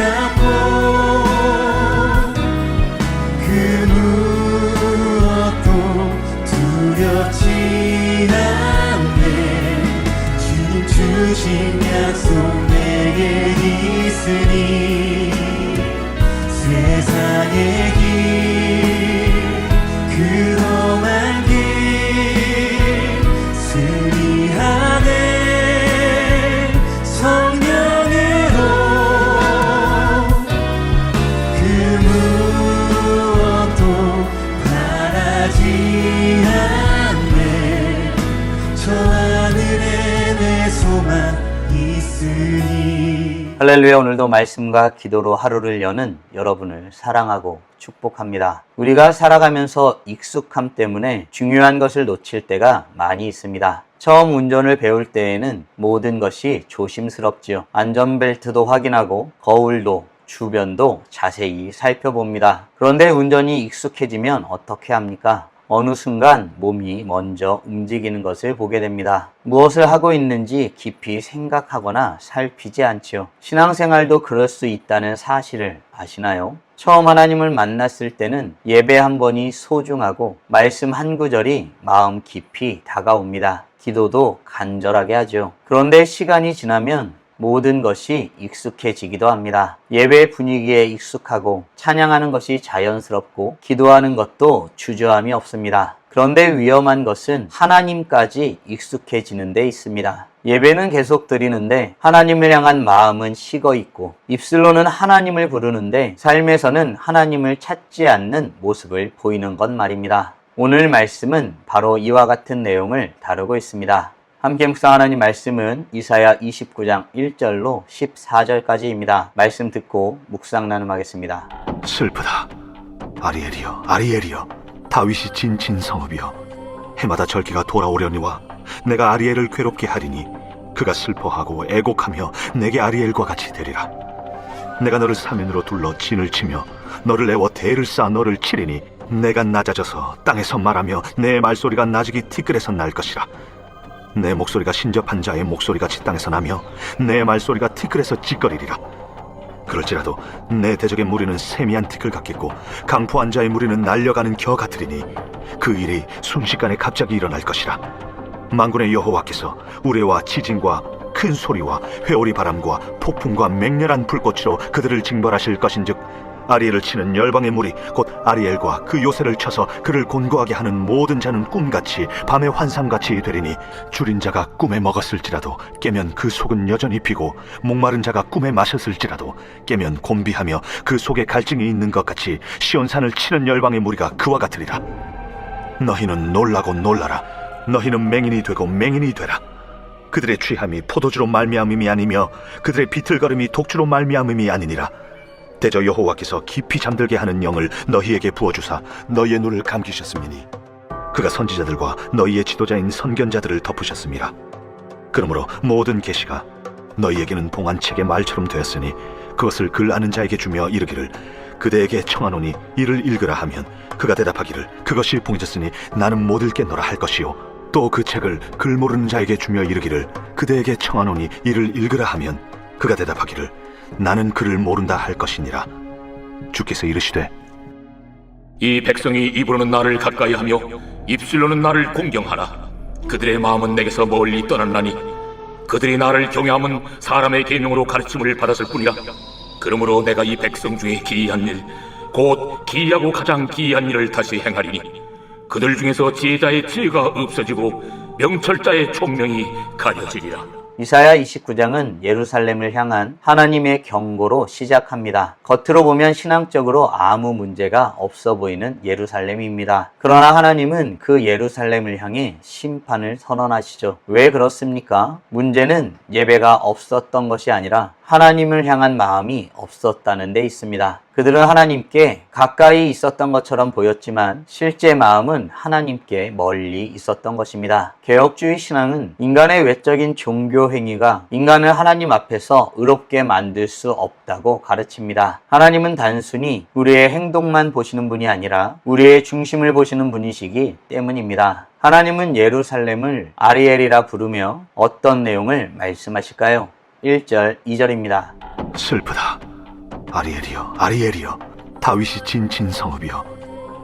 붙잡고 그 무엇도 두렵지 않네. 주님 주신 약속 내게 있으니 세상의 길 그 험한 길 승리하네. 성령으로 그 무엇도 바라지 않네. 저 하늘에 내 소망 있으니. 할렐루야. 오늘도 말씀과 기도로 하루를 여는 여러분을 사랑하고 축복합니다. 우리가 살아가면서 익숙함 때문에 중요한 것을 놓칠 때가 많이 있습니다. 처음 운전을 배울 때에는 모든 것이 조심스럽지요. 안전벨트도 확인하고 거울도 주변도 자세히 살펴봅니다. 그런데 운전이 익숙해지면 어떻게 합니까? 어느 순간 몸이 먼저 움직이는 것을 보게 됩니다. 무엇을 하고 있는지 깊이 생각하거나 살피지 않지요. 신앙생활도 그럴 수 있다는 사실을 아시나요? 처음 하나님을 만났을 때는 예배 한 번이 소중하고 말씀 한 구절이 마음 깊이 다가옵니다. 기도도 간절하게 하죠. 그런데 시간이 지나면 모든 것이 익숙해지기도 합니다. 예배 분위기에 익숙하고 찬양하는 것이 자연스럽고 기도하는 것도 주저함이 없습니다. 그런데 위험한 것은 하나님까지 익숙해지는 데 있습니다. 예배는 계속 드리는데 하나님을 향한 마음은 식어 있고 입술로는 하나님을 부르는데 삶에서는 하나님을 찾지 않는 모습을 보이는 것 말입니다. 오늘 말씀은 바로 이와 같은 내용을 다루고 있습니다. 함께 묵상하는 이 말씀은 이사야 29장 1절로 14절까지입니다. 말씀 듣고 묵상 나눔하겠습니다. 슬프다. 아리엘이여, 아리엘이여, 다윗이 진친 성읍이여, 해마다 절기가 돌아오려니와 내가 아리엘을 괴롭게 하리니 그가 슬퍼하고 애곡하며 내게 아리엘과 같이 되리라. 내가 너를 사면으로 둘러 진을 치며 너를 애워 대를 쌓아 너를 치리니 내가 낮아져서 땅에서 말하며 내 말소리가 나직이 티끌에서 날 것이라. 내 목소리가 신접한 자의 목소리같이 땅에서 나며 내 말소리가 티끌에서 찌꺼리리라. 그럴지라도 내 대적의 무리는 세미한 티끌 같겠고 강포한 자의 무리는 날려가는 겨 같으리니 그 일이 순식간에 갑자기 일어날 것이라. 만군의 여호와께서 우레와 지진과 큰 소리와 회오리 바람과 폭풍과 맹렬한 불꽃으로 그들을 징벌하실 것인즉 아리엘을 치는 열방의 무리 곧 아리엘과 그 요새를 쳐서 그를 곤고하게 하는 모든 자는 꿈같이 밤의 환상같이 되리니 줄인 자가 꿈에 먹었을지라도 깨면 그 속은 여전히 비고 목마른 자가 꿈에 마셨을지라도 깨면 곤비하며 그 속에 갈증이 있는 것 같이 시온산을 치는 열방의 무리가 그와 같으리라. 너희는 놀라고 놀라라. 너희는 맹인이 되고 맹인이 되라. 그들의 취함이 포도주로 말미암음이 아니며 그들의 비틀거림이 독주로 말미암음이 아니니라. 대저 여호와께서 깊이 잠들게 하는 영을 너희에게 부어주사 너희의 눈을 감기셨음이니 그가 선지자들과 너희의 지도자인 선견자들을 덮으셨음이라. 그러므로 모든 계시가 너희에게는 봉안책의 말처럼 되었으니 그것을 글 아는 자에게 주며 이르기를 그대에게 청하노니 이를 읽으라 하면 그가 대답하기를 그것이 봉해졌으니 나는 못 읽겠노라 할 것이요 또 그 책을 글 모르는 자에게 주며 이르기를 그대에게 청하노니 이를 읽으라 하면 그가 대답하기를 나는 그를 모른다 할 것이니라. 주께서 이르시되 이 백성이 입으로는 나를 가까이 하며 입술로는 나를 공경하나 그들의 마음은 내게서 멀리 떠났나니 그들이 나를 경외함은 사람의 계명으로 가르침을 받았을 뿐이라. 그러므로 내가 이 백성 중에 기이한 일 곧 기이하고 가장 기이한 일을 다시 행하리니 그들 중에서 지혜자의 지혜가 없어지고 명철자의 총명이 가려지리라. 이사야 29장은 예루살렘을 향한 하나님의 경고로 시작합니다. 겉으로 보면 신앙적으로 아무 문제가 없어 보이는 예루살렘입니다. 그러나 하나님은 그 예루살렘을 향해 심판을 선언하시죠. 왜 그렇습니까? 문제는 예배가 없었던 것이 아니라 하나님을 향한 마음이 없었다는 데 있습니다. 그들은 하나님께 가까이 있었던 것처럼 보였지만 실제 마음은 하나님께 멀리 있었던 것입니다. 개혁주의 신앙은 인간의 외적인 종교 행위가 인간을 하나님 앞에서 의롭게 만들 수 없다고 가르칩니다. 하나님은 단순히 우리의 행동만 보시는 분이 아니라 우리의 중심을 보시는 분이시기 때문입니다. 하나님은 예루살렘을 아리엘이라 부르며 어떤 내용을 말씀하실까요? 1절, 2절입니다. 슬프다. 아리엘이여, 아리엘이여, 다윗이 진친 성읍이여,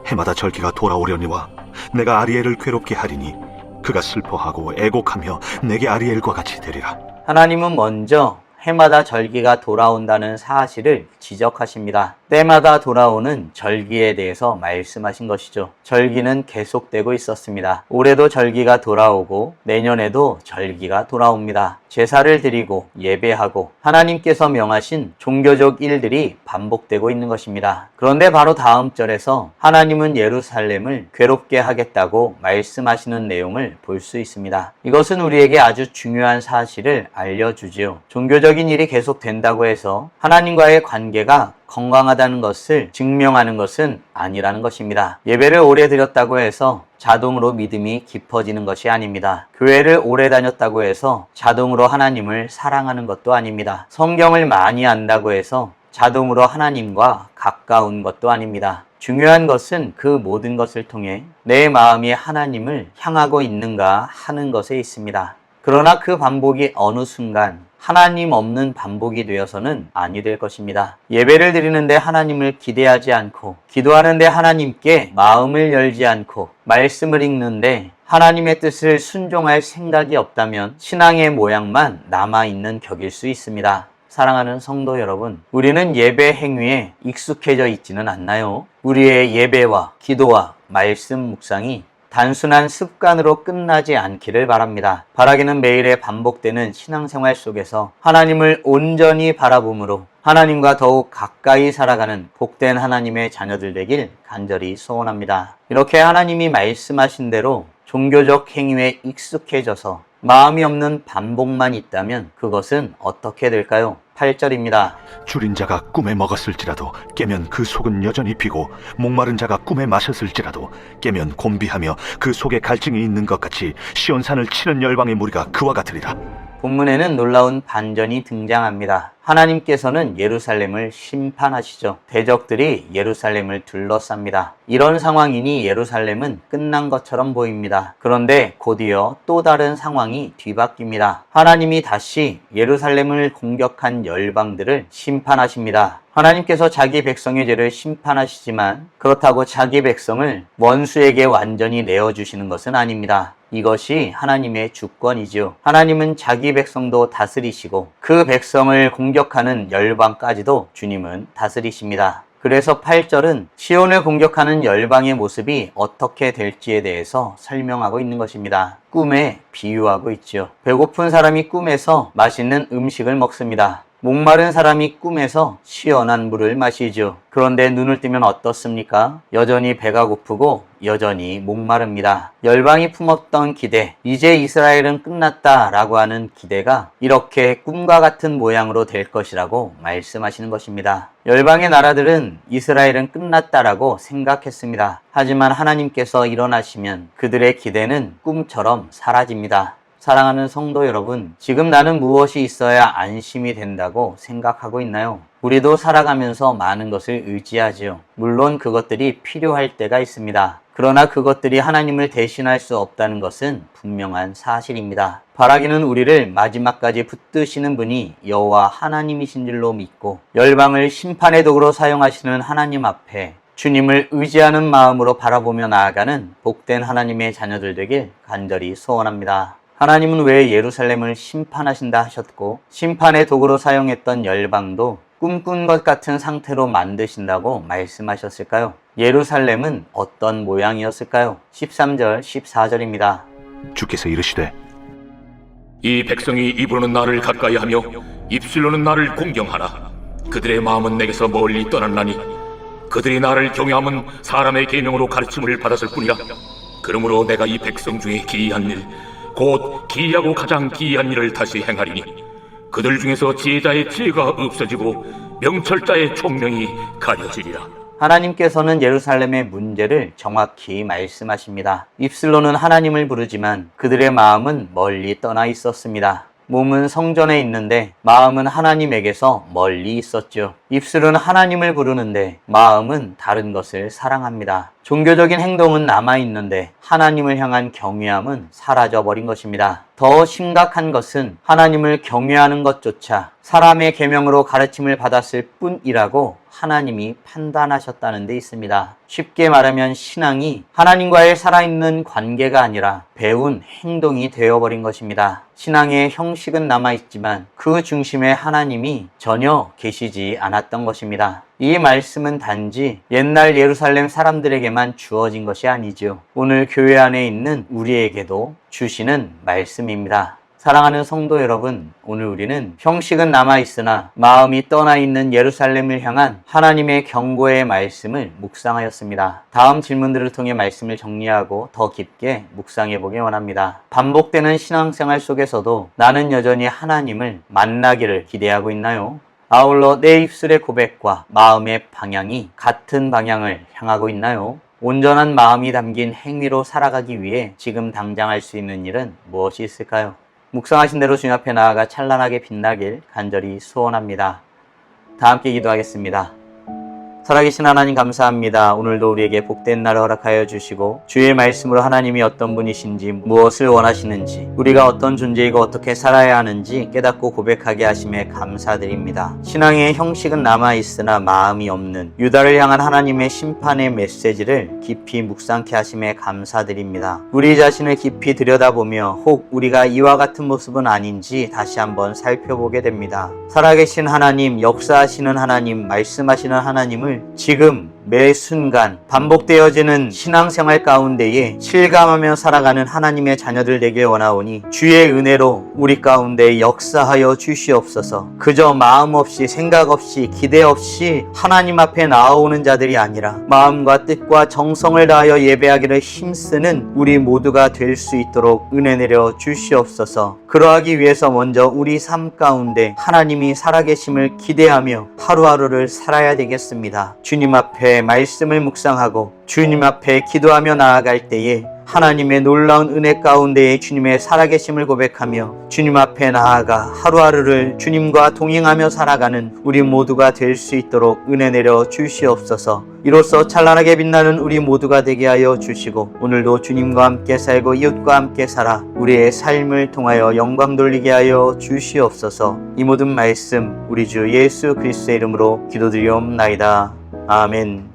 해마다 절기가 돌아오려니와 내가 아리엘을 괴롭게 하리니 그가 슬퍼하고 애곡하며 내게 아리엘과 같이 되리라. 하나님은 먼저 해마다 절기가 돌아온다는 사실을 지적하십니다. 때마다 돌아오는 절기에 대해서 말씀하신 것이죠. 절기는 계속되고 있었습니다. 올해도 절기가 돌아오고 내년에도 절기가 돌아옵니다. 제사를 드리고 예배하고 하나님께서 명하신 종교적 일들이 반복되고 있는 것입니다. 그런데 바로 다음 절에서 하나님은 예루살렘을 괴롭게 하겠다고 말씀하시는 내용을 볼 수 있습니다. 이것은 우리에게 아주 중요한 사실을 알려주지요. 종교적인 일이 계속된다고 해서 하나님과의 관계가 건강하다는 것을 증명하는 것은 아니라는 것입니다. 예배를 오래 드렸다고 해서 자동으로 믿음이 깊어지는 것이 아닙니다. 교회를 오래 다녔다고 해서 자동으로 하나님을 사랑하는 것도 아닙니다. 성경을 많이 안다고 해서 자동으로 하나님과 가까운 것도 아닙니다. 중요한 것은 그 모든 것을 통해 내 마음이 하나님을 향하고 있는가 하는 것에 있습니다. 그러나 그 반복이 어느 순간 하나님 없는 반복이 되어서는 아니 될 것입니다. 예배를 드리는데 하나님을 기대하지 않고, 기도하는데 하나님께 마음을 열지 않고, 말씀을 읽는데 하나님의 뜻을 순종할 생각이 없다면 신앙의 모양만 남아있는 격일 수 있습니다. 사랑하는 성도 여러분, 우리는 예배 행위에 익숙해져 있지는 않나요? 우리의 예배와 기도와 말씀 묵상이 단순한 습관으로 끝나지 않기를 바랍니다. 바라기는 매일의 반복되는 신앙생활 속에서 하나님을 온전히 바라봄으로 하나님과 더욱 가까이 살아가는 복된 하나님의 자녀들 되길 간절히 소원합니다. 이렇게 하나님이 말씀하신 대로 종교적 행위에 익숙해져서 마음이 없는 반복만 있다면 그것은 어떻게 될까요? 8절입니다. 줄인 자가 꿈에 먹었을지라도 깨면 그 속은 여전히 비고, 목마른 자가 꿈에 마셨을지라도 깨면 곤비하며 그 속에 갈증이 있는 것 같이 시온산을 치는 열방의 무리가 그와 같으리라. 본문에는 놀라운 반전이 등장합니다. 하나님께서는 예루살렘을 심판하시죠. 대적들이 예루살렘을 둘러쌉니다. 이런 상황이니 예루살렘은 끝난 것처럼 보입니다. 그런데 곧이어 또 다른 상황이 뒤바뀝니다. 하나님이 다시 예루살렘을 공격한 열방들을 심판하십니다. 하나님께서 자기 백성의 죄를 심판하시지만 그렇다고 자기 백성을 원수에게 완전히 내어주시는 것은 아닙니다. 이것이 하나님의 주권이죠. 하나님은 자기 백성도 다스리시고 그 백성을 공격하는 열방까지도 주님은 다스리십니다. 그래서 8절은 시온을 공격하는 열방의 모습이 어떻게 될지에 대해서 설명하고 있는 것입니다. 꿈에 비유하고 있죠. 배고픈 사람이 꿈에서 맛있는 음식을 먹습니다. 목마른 사람이 꿈에서 시원한 물을 마시죠. 그런데 눈을 뜨면 어떻습니까? 여전히 배가 고프고 여전히 목마릅니다. 열방이 품었던 기대, 이제 이스라엘은 끝났다라고 하는 기대가 이렇게 꿈과 같은 모양으로 될 것이라고 말씀하시는 것입니다. 열방의 나라들은 이스라엘은 끝났다라고 생각했습니다. 하지만 하나님께서 일어나시면 그들의 기대는 꿈처럼 사라집니다. 사랑하는 성도 여러분, 지금 나는 무엇이 있어야 안심이 된다고 생각하고 있나요? 우리도 살아가면서 많은 것을 의지하지요. 물론 그것들이 필요할 때가 있습니다. 그러나 그것들이 하나님을 대신할 수 없다는 것은 분명한 사실입니다. 바라기는 우리를 마지막까지 붙드시는 분이 여호와 하나님이신 줄로 믿고 열방을 심판의 도구로 사용하시는 하나님 앞에 주님을 의지하는 마음으로 바라보며 나아가는 복된 하나님의 자녀들 되길 간절히 소원합니다. 하나님은 왜 예루살렘을 심판하신다 하셨고 심판의 도구로 사용했던 열방도 꿈꾼 것 같은 상태로 만드신다고 말씀하셨을까요? 예루살렘은 어떤 모양이었을까요? 13절, 14절입니다. 주께서 이르시되 이 백성이 입으로는 나를 가까이 하며 입술로는 나를 공경하나 그들의 마음은 내게서 멀리 떠났나니 그들이 나를 경외함은 사람의 계명으로 가르침을 받았을 뿐이라. 그러므로 내가 이 백성 중에 기이한 일 곧 기이하고 가장 기이한 일을 다시 행하리니 그들 중에서 지혜자의 지혜가 없어지고 명철자의 총명이 가려지리라. 하나님께서는 예루살렘의 문제를 정확히 말씀하십니다. 입술로는 하나님을 부르지만 그들의 마음은 멀리 떠나 있었습니다. 몸은 성전에 있는데 마음은 하나님에게서 멀리 있었죠. 입술은 하나님을 부르는데 마음은 다른 것을 사랑합니다. 종교적인 행동은 남아있는데 하나님을 향한 경외함은 사라져버린 것입니다. 더 심각한 것은 하나님을 경외하는 것조차 사람의 계명으로 가르침을 받았을 뿐이라고 하나님이 판단하셨다는 데 있습니다. 쉽게 말하면 신앙이 하나님과의 살아있는 관계가 아니라 배운 행동이 되어버린 것입니다. 신앙의 형식은 남아있지만 그 중심에 하나님이 전혀 계시지 않았던 것입니다. 이 말씀은 단지 옛날 예루살렘 사람들에게만 주어진 것이 아니죠. 오늘 교회 안에 있는 우리에게도 주시는 말씀입니다. 사랑하는 성도 여러분, 오늘 우리는 형식은 남아있으나 마음이 떠나있는 예루살렘을 향한 하나님의 경고의 말씀을 묵상하였습니다. 다음 질문들을 통해 말씀을 정리하고 더 깊게 묵상해보기 원합니다. 반복되는 신앙생활 속에서도 나는 여전히 하나님을 만나기를 기대하고 있나요? 아울러 내 입술의 고백과 마음의 방향이 같은 방향을 향하고 있나요? 온전한 마음이 담긴 행위로 살아가기 위해 지금 당장 할 수 있는 일은 무엇이 있을까요? 묵상하신 대로 주님 앞에 나아가 찬란하게 빛나길 간절히 소원합니다. 다 함께 기도하겠습니다. 살아계신 하나님 감사합니다. 오늘도 우리에게 복된 날을 허락하여 주시고 주의 말씀으로 하나님이 어떤 분이신지 무엇을 원하시는지 우리가 어떤 존재이고 어떻게 살아야 하는지 깨닫고 고백하게 하심에 감사드립니다. 신앙의 형식은 남아있으나 마음이 없는 유다를 향한 하나님의 심판의 메시지를 깊이 묵상케 하심에 감사드립니다. 우리 자신을 깊이 들여다보며 혹 우리가 이와 같은 모습은 아닌지 다시 한번 살펴보게 됩니다. 살아계신 하나님, 역사하시는 하나님, 말씀하시는 하나님을 지금 매 순간 반복되어지는 신앙생활 가운데에 실감하며 살아가는 하나님의 자녀들 되길 원하오니 주의 은혜로 우리 가운데 역사하여 주시옵소서. 그저 마음 없이 생각 없이 기대 없이 하나님 앞에 나아오는 자들이 아니라 마음과 뜻과 정성을 다하여 예배하기를 힘쓰는 우리 모두가 될 수 있도록 은혜 내려 주시옵소서. 그러하기 위해서 먼저 우리 삶 가운데 하나님이 살아계심을 기대하며 하루하루를 살아야 되겠습니다. 주님 앞에 말씀을 묵상하고 주님 앞에 기도하며 나아갈 때에 하나님의 놀라운 은혜 가운데에 주님의 살아계심을 고백하며 주님 앞에 나아가 하루하루를 주님과 동행하며 살아가는 우리 모두가 될 수 있도록 은혜 내려 주시옵소서. 이로써 찬란하게 빛나는 우리 모두가 되게 하여 주시고 오늘도 주님과 함께 살고 이웃과 함께 살아 우리의 삶을 통하여 영광 돌리게 하여 주시옵소서. 이 모든 말씀 우리 주 예수 그리스도의 이름으로 기도드리옵나이다. 아멘.